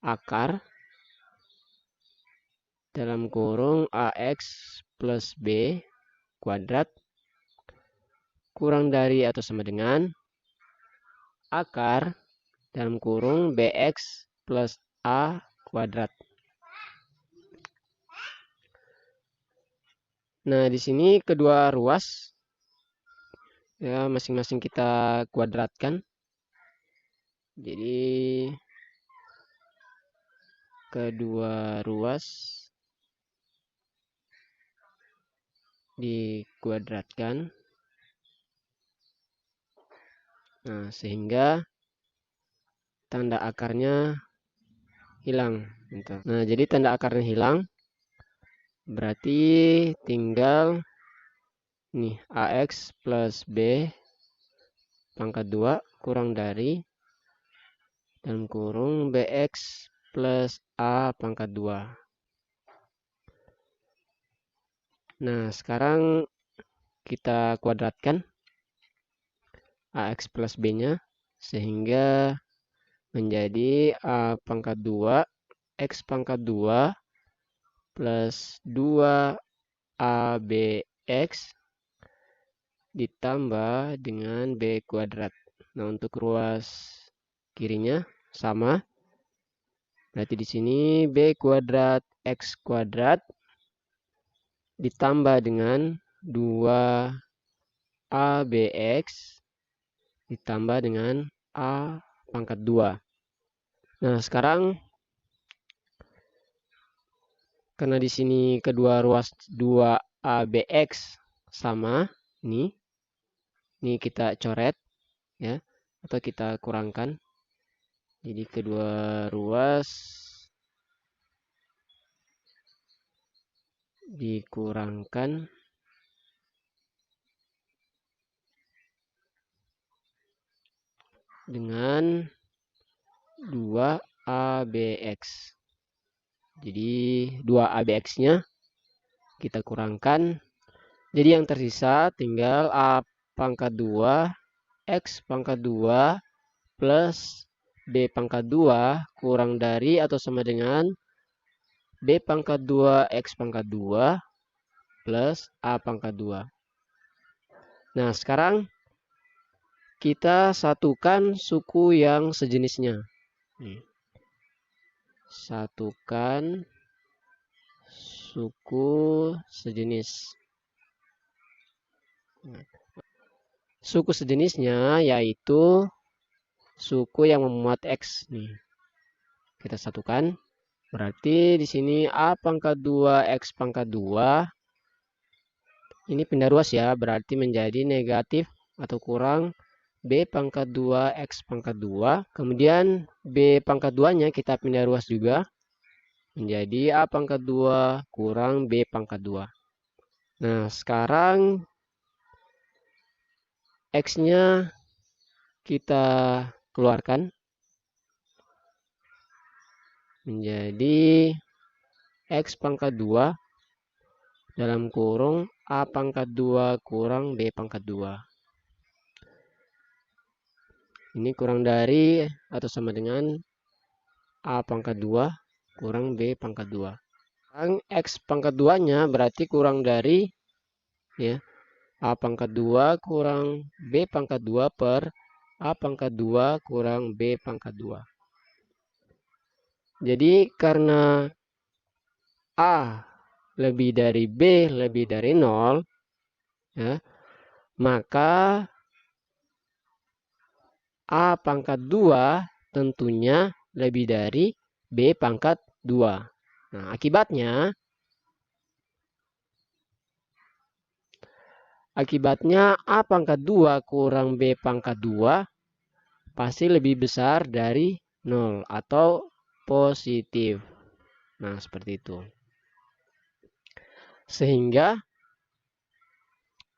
akar dalam kurung AX plus B kuadrat kurang dari atau sama dengan akar dalam kurung BX plus A kuadrat. Nah, di sini kedua ruas ya masing-masing kita kuadratkan. Jadi kedua ruas dikuadratkan. Nah, sehingga tanda akarnya hilang. Nah, jadi tanda akarnya hilang. Berarti tinggal nih AX plus B pangkat 2 kurang dari dalam kurung BX plus A pangkat 2. Nah, sekarang kita kuadratkan AX plus B-nya sehingga menjadi A pangkat 2 X pangkat 2 plus 2 ABX ditambah dengan B kuadrat. Nah, untuk ruas kirinya sama. Berarti di sini B kuadrat X kuadrat ditambah dengan 2 ABX ditambah dengan A pangkat 2. Nah, sekarang karena di sini kedua ruas 2 ABX sama, ini kita coret ya atau kita kurangkan. Jadi kedua ruas dikurangkan dengan 2 ABX. Jadi 2 ABX-nya kita kurangkan. Jadi yang tersisa tinggal A pangkat 2 X pangkat 2 plus B pangkat 2 kurang dari atau sama dengan B pangkat 2 X pangkat 2 plus A pangkat 2. Nah, sekarang kita satukan suku yang sejenisnya. Satukan suku sejenis. Suku sejenisnya yaitu suku yang memuat X nih. Kita satukan. Berarti di sini A pangkat 2 X pangkat 2 ini pindah ruas ya, berarti menjadi negatif atau kurang B pangkat 2 X pangkat 2. Kemudian B pangkat 2-nya kita pindah ruas juga menjadi A pangkat 2 kurang B pangkat 2. Nah, sekarang X-nya kita keluarkan menjadi X pangkat 2 dalam kurung A pangkat 2 kurang B pangkat 2. Ini kurang dari atau sama dengan A pangkat 2 kurang B pangkat 2. Sekarang X pangkat 2-nya berarti kurang dari ya A pangkat 2 kurang B pangkat 2 per A pangkat 2 kurang B pangkat 2. Jadi karena A lebih dari B lebih dari 0, ya, maka A pangkat 2 tentunya lebih dari B pangkat 2. Nah, akibatnya A pangkat 2 kurang B pangkat 2 pasti lebih besar dari 0 atau positif. Nah, seperti itu. Sehingga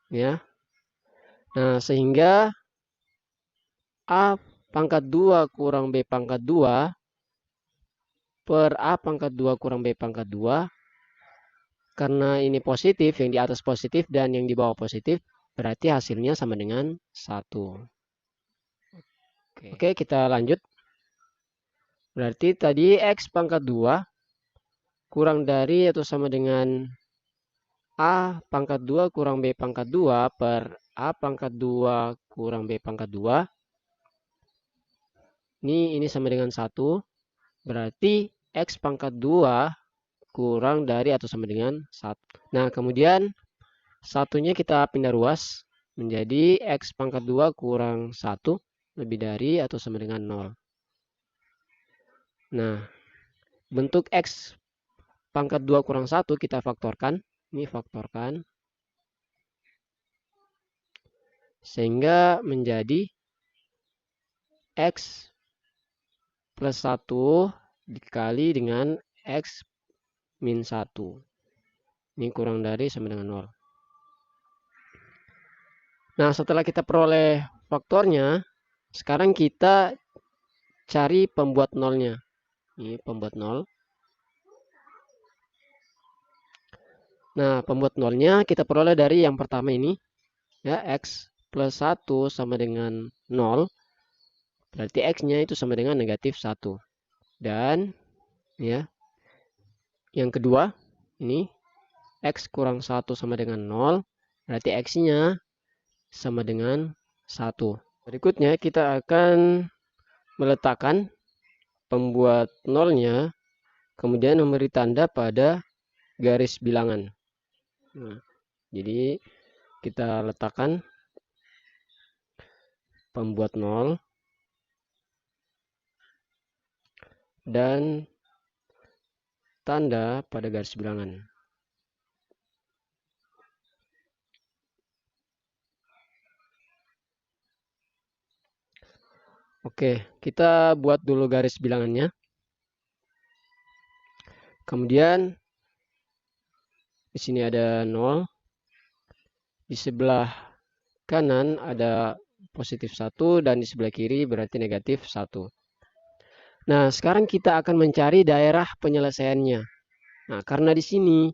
ya. Nah, sehingga A pangkat 2 kurang B pangkat 2 per A pangkat 2 kurang B pangkat 2, karena ini positif, yang di atas positif dan yang di bawah positif, berarti hasilnya sama dengan 1. Oke, kita lanjut. Berarti tadi X pangkat 2 kurang dari atau sama dengan A pangkat 2 kurang B pangkat 2 per A pangkat 2 kurang B pangkat 2. Ini sama dengan 1. Berarti X pangkat 2 kurang dari atau sama dengan 1. Nah, kemudian satunya kita pindah ruas menjadi X pangkat 2 kurang 1 lebih dari atau sama dengan 0. Nah, bentuk X pangkat 2 kurang 1 kita faktorkan. Ini faktorkan. Sehingga menjadi X plus 1 dikali dengan X min 1. Ini kurang dari sama dengan 0. Nah, setelah kita peroleh faktornya, sekarang kita cari pembuat nolnya. Ini pembuat nol. Nah, pembuat nolnya kita peroleh dari yang pertama ini. Ya, X plus 1 sama dengan 0. Berarti X-nya itu sama dengan negatif 1. Dan ya, yang kedua ini X kurang 1 sama dengan 0. Berarti X-nya sama dengan 1. Berikutnya kita akan meletakkan pembuat nolnya, kemudian memberi tanda pada garis bilangan. Nah, jadi kita letakkan pembuat nol dan tanda pada garis bilangan. Oke, kita buat dulu garis bilangannya. Kemudian di sini ada 0. Di sebelah kanan ada positif 1 dan di sebelah kiri berarti negatif 1. Nah, sekarang kita akan mencari daerah penyelesaiannya. Nah, karena di sini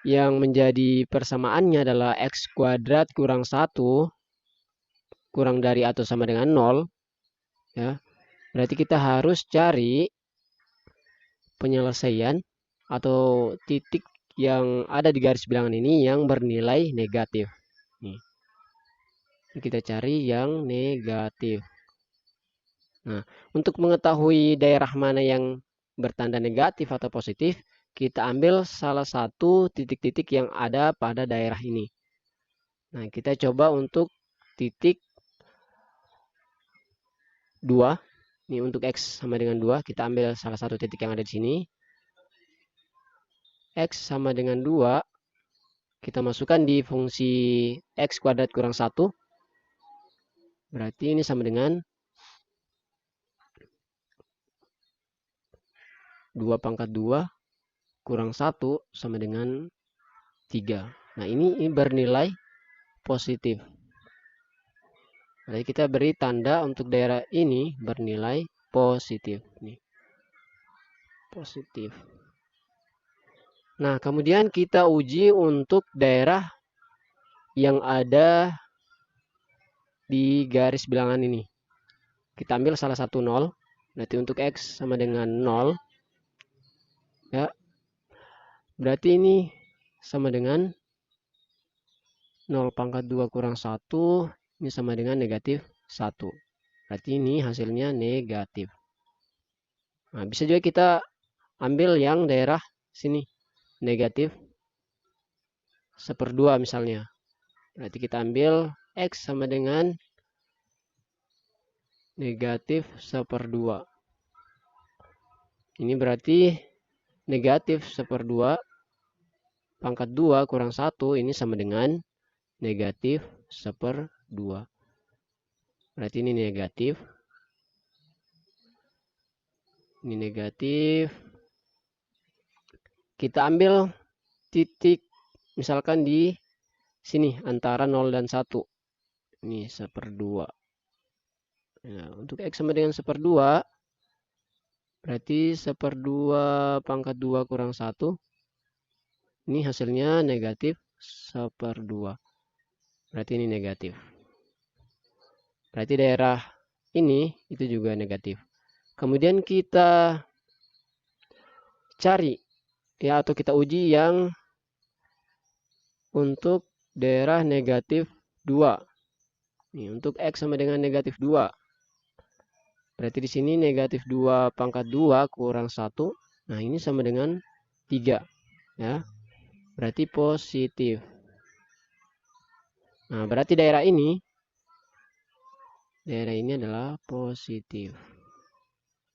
yang menjadi persamaannya adalah X kuadrat kurang 1 kurang dari atau sama dengan 0. Ya, berarti kita harus cari penyelesaian atau titik yang ada di garis bilangan ini yang bernilai negatif. Nih. Kita cari yang negatif. Nah, untuk mengetahui daerah mana yang bertanda negatif atau positif, kita ambil salah satu titik-titik yang ada pada daerah ini. Nah, kita coba untuk titik 2. Ini untuk X sama dengan 2, kita ambil salah satu titik yang ada di sini. X sama dengan 2, kita masukkan di fungsi X kuadrat kurang 1. Berarti ini sama dengan 2 pangkat 2 kurang 1 sama dengan 3. Nah, ini bernilai positif. Jadi kita beri tanda untuk daerah ini bernilai positif. Nih. Positif. Nah, kemudian kita uji untuk daerah yang ada di garis bilangan ini. Kita ambil salah satu 0. Berarti untuk X sama dengan 0. Ya. Berarti ini sama dengan 0 pangkat 2 kurang 1. Ini sama dengan negatif 1. Berarti ini hasilnya negatif. Nah, bisa juga kita ambil yang daerah sini. Negatif 1/2 misalnya. Berarti kita ambil X sama dengan negatif 1/2. Ini berarti negatif 1/2 pangkat 2 kurang 1 ini sama dengan negatif 1/2. Berarti ini negatif. Ini negatif. Kita ambil titik misalkan di sini antara 0 dan 1. Ini 1/2. Nah, untuk X sama dengan 1/2. Berarti 1/2 pangkat 2 kurang 1. Ini hasilnya negatif 1/2. Berarti ini negatif. Berarti daerah ini itu juga negatif. Kemudian kita cari ya atau kita uji yang untuk daerah negatif 2. Nih, untuk X sama dengan negatif 2. Berarti di sini negatif 2 pangkat 2 kurang 1. Nah, ini sama dengan 3. Ya. Berarti positif. Nah, berarti daerah ini adalah positif.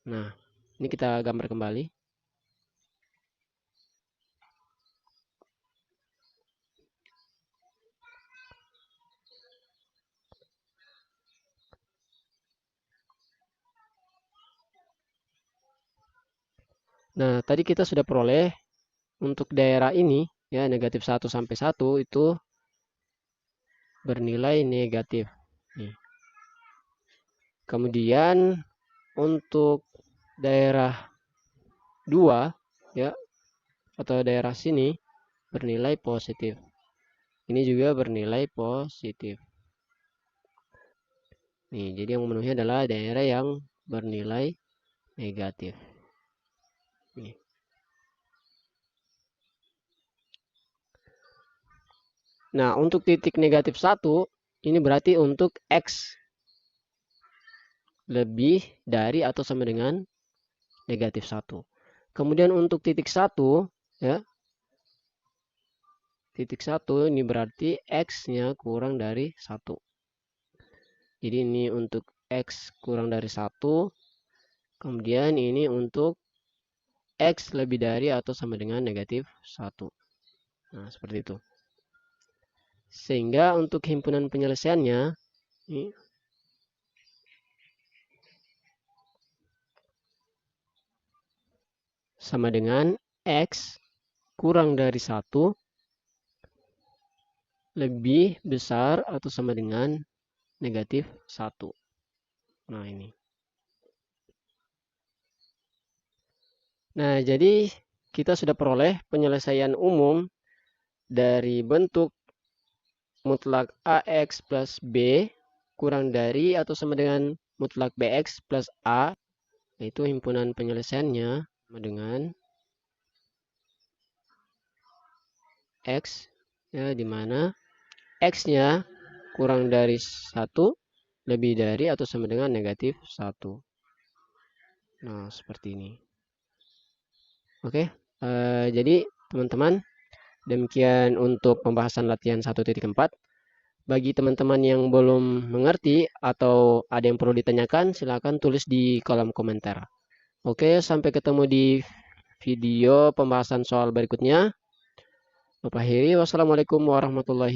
Nah, ini kita gambar kembali. Nah, tadi kita sudah peroleh untuk daerah ini ya negatif 1 sampai 1 itu bernilai negatif. Nih. Kemudian untuk daerah 2 ya atau daerah sini bernilai positif. Ini juga bernilai positif. Nih, jadi yang memenuhi adalah daerah yang bernilai negatif. Nih. Nah, untuk titik negatif 1 ini berarti untuk X lebih dari atau sama dengan negatif 1. Kemudian untuk titik 1 ya. Titik 1 ini berarti X-nya kurang dari 1. Jadi ini untuk X kurang dari 1. Kemudian ini untuk X lebih dari atau sama dengan negatif 1. Nah, seperti itu. Sehingga untuk himpunan penyelesaiannya ini sama dengan X kurang dari 1 lebih besar atau sama dengan negatif 1. Nah, ini. Nah, jadi kita sudah peroleh penyelesaian umum dari bentuk mutlak AX plus B kurang dari atau sama dengan mutlak BX plus A. Yaitu himpunan penyelesaiannya sama dengan X ya, di mana X-nya kurang dari 1 lebih dari atau sama dengan negatif 1. Nah, seperti ini. Oke, jadi teman-teman, demikian untuk pembahasan latihan 1.4. Bagi teman-teman yang belum mengerti atau ada yang perlu ditanyakan, silakan tulis di kolom komentar. Oke, sampai ketemu di video pembahasan soal berikutnya. Bapak Heri, wassalamualaikum warahmatullahi wabarakatuh.